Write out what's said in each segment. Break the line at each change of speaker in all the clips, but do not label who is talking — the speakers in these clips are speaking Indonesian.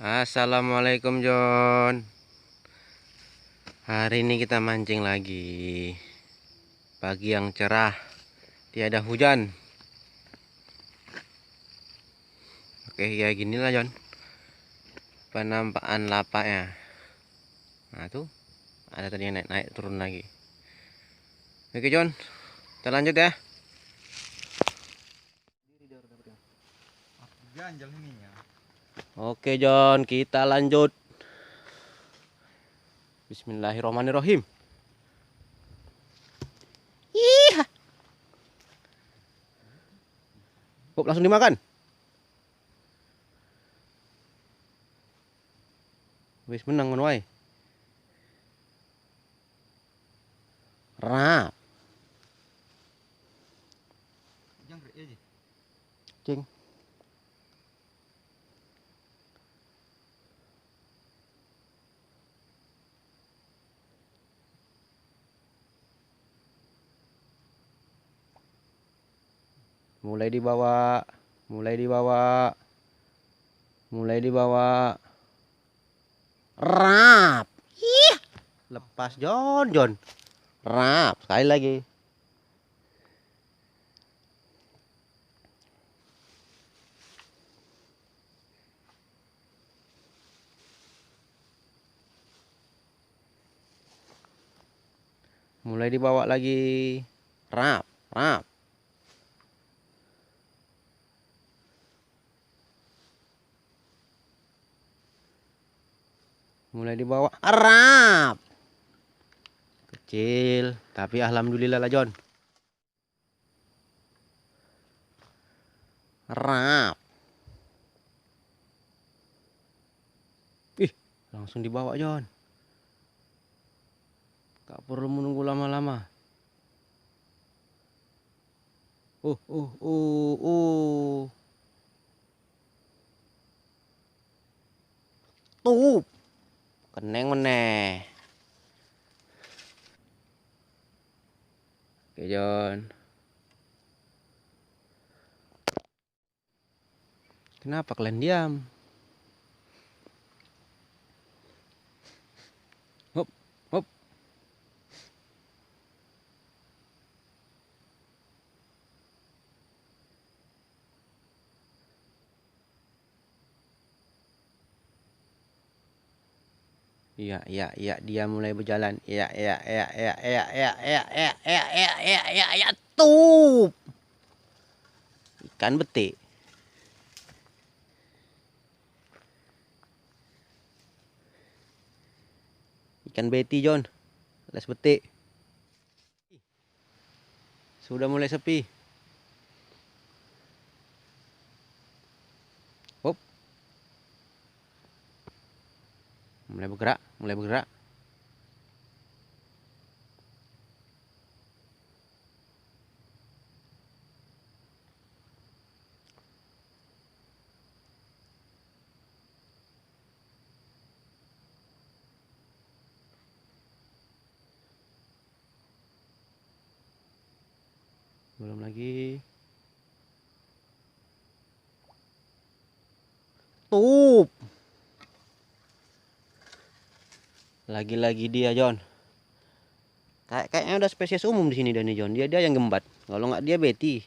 Assalamualaikum John. Hari ini kita mancing lagi. Pagi yang cerah, tiada hujan. Oke, ya ginilah John. Penampakan lapaknya. Nah tuh, ada tadi yang naik-naik turun lagi. Oke John, kita lanjut ya. Oke John, kita lanjut. Bismillahirrahmanirrahim. Ih, langsung dimakan. Wis menang ngono wae. Rap. Cing. Mulai dibawa, mulai dibawa, mulai dibawa. Rap. Ih, lepas John. Rap, sekali lagi. Mulai dibawa lagi. Rap, rap. Mulai dibawa. Rap. Kecil, tapi alhamdulillah lah John. Rap. Ih, langsung dibawa John. Gak perlu menunggu lama-lama. Uh, uh, uh, uh. Tuh. Keneng meneh. Oke John. Kenapa kalian diam? Hop, hop. Iya, iya, iya, dia mulai berjalan. Iya, iya, iya, iya, iya, iya, iya, iya, iya, iya, iya, iya, iya, tuh. Ikan betik. Ikan beti John. Les betik. Sudah mulai sepi. Hop. Mulai bergerak, mulai bergerak. Belum lagi. Tuh. Lagi-lagi dia John. Kayaknya udah spesies umum di sini dan John. Dia yang gembat. Kalau nggak dia beti.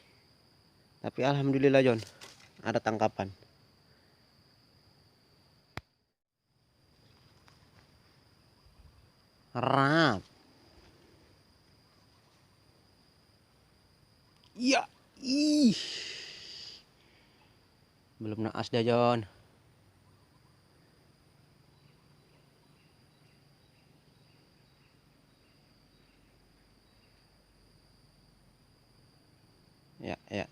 Tapi alhamdulillah John, ada tangkapan. Rap. Iya. Ih. Belum naas dah John. Ya, ya.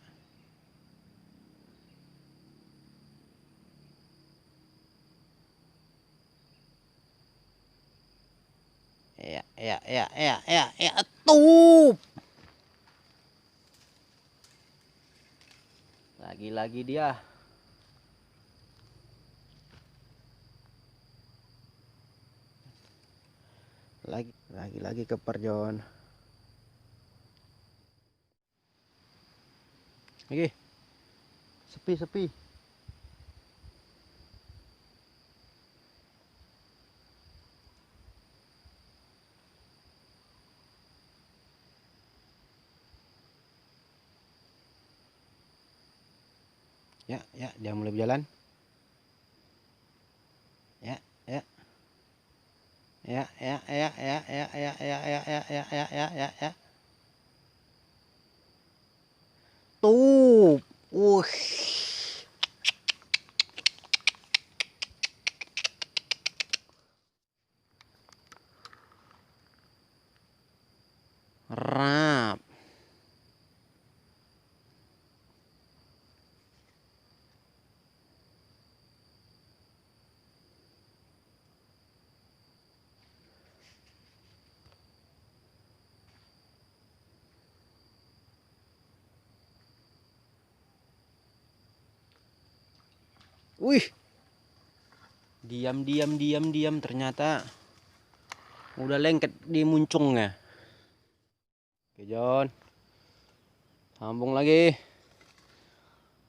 Ya, ya, ya, ya, ya, ya. Tuh. Lagi-lagi dia. Lagi-lagi keper John. Oke. Sepi, sepi. Ya, ya, dia mulai berjalan. Ya, ya. Ya, ya, ya, ya, ya, ya, ya, ya, ya, ya, ya, ya, ya, ya. Tuh. Rap. Wih. Diam, diam, diam, diam. Ternyata udah lengket di muncungnya. Oke, John. Sambung lagi.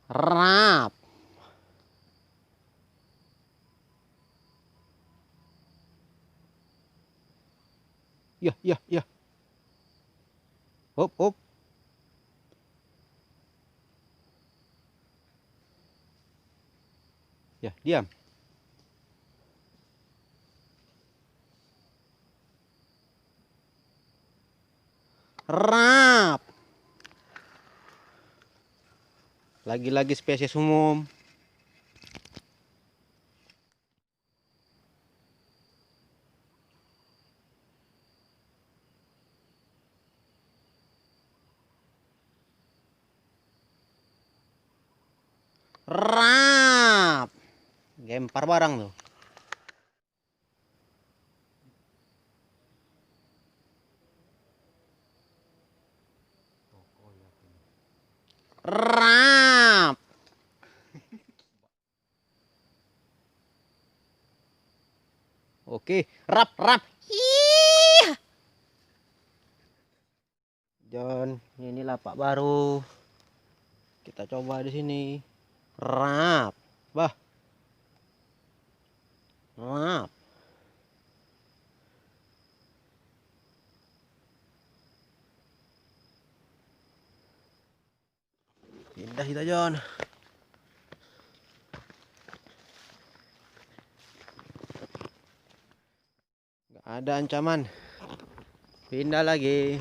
Rap. Ya, ya, ya. Hop, hop. Ya, diam. Rap. Lagi-lagi spesies umum. Rap. Gempar barang tuh. Rap. Oke, rap, rap. Ih. John, ini lapak baru. Kita coba di sini. Rap. Bah. Rap. Pindah kita, John. Gak ada ancaman. Pindah lagi.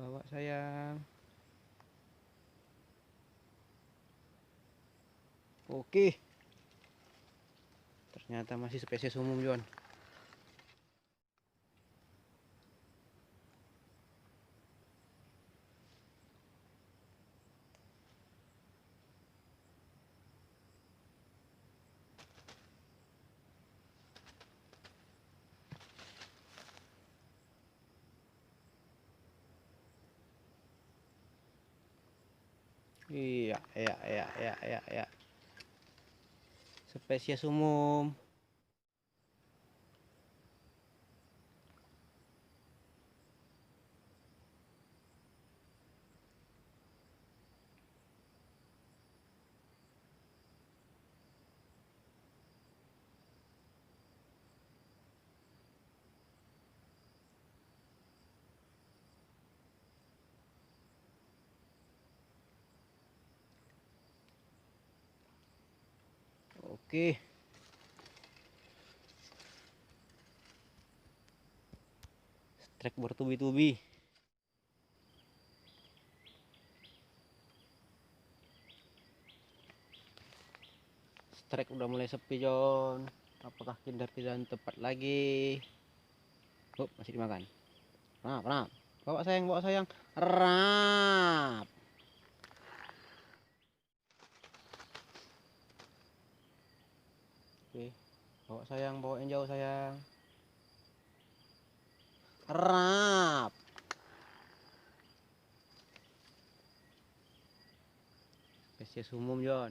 Bawa sayang. Oke. Ternyata masih spesies umum, John. Iya, iya, iya, iya, iya, iya. Spesies umum. Oke. Trek bertubi-tubi. Strike udah mulai sepi, John. Apakah kita pilihan tepat lagi? Oh, masih dimakan. Rap, rap. Bawa sayang, bawa sayang. Rap. Oke. Bawa sayang, bawa yang jauh sayang. Rap. Spesies umum, John.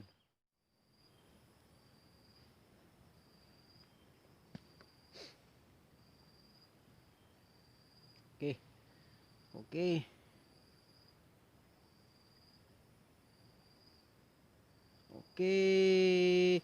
Oke. Oke. Oke.